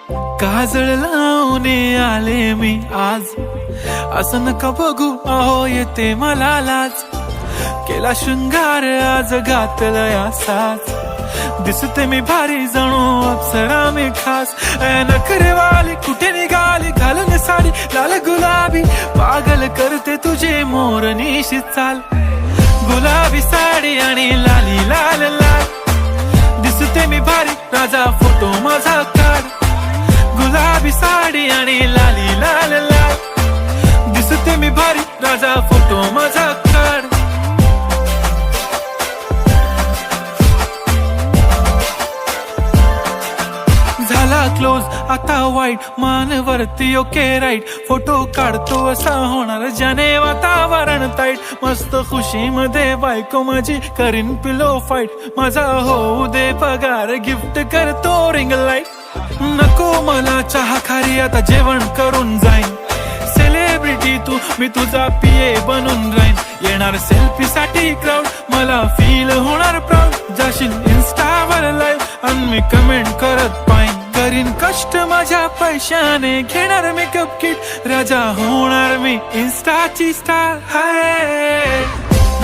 काजळ लावून आले मी आज, असं नका बघू अहो येते मला लाज. केला शृंगार आज घातलं असाच, दिसते मी भारी जणू अप्सरा मी खास. नखरेवाली कुठे निघाली घालून साडी लाल गुलाबी, पागल करते तुझे मोरनीशी चाल. गुलाबी साडी आणि लाली लाल लाल, दिसते मी भारी राजा फोटो माझा काढ. गुलाबी साडी आणि लाली लाल लाल, दिसते मी भारी राजा फोटो माझा काढ. झाला क्लोज आता वाईट, मानवरती ओके राईट. फोटो काढतो असा होणार ज्याने वातावरण ताईट. मस्त खुशी मध्ये बायको माझी करीन पिलो फाईट. माझा होऊ दे पगार गिफ्ट करतो रिंग लाईट. नको मला चहा खारी आता जेवण करून जाईन. सेलिब्रिटी तू मी तुझा पिये बनून राहीन. येणार सेल्फी साठी क्राऊड मला फील होणार प्राऊड. जाशील इन्स्टावर लाईव्ह आणि मी कमेंट करत पाईन. करीन कष्ट माझ्या पैशाने घेणार मेकअप किट. राजा होणार मी इन्स्टाची स्टार. हाय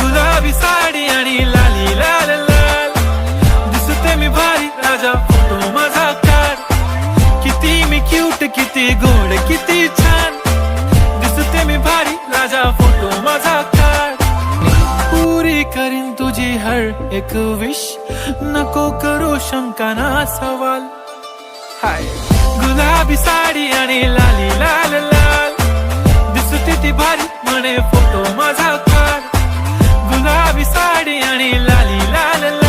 गुलाबी साडी आणि लाली लाल लाल, दिसते मी भारी राजा फोटो माझा काढ. किती मी क्यूट किती गोड किती छान, दिसते मी भारी राजा फोटो माझा काढ. पुरी करीन तुझी हर एक विश, नको करू शंका ना सवाल. हाय गुलाबी साडी आणि लाली लाल लाल, दिसते ती भारी म्हणे फोटो माझा काढ. गुलाबी साडी आणि लाली लाल लाल,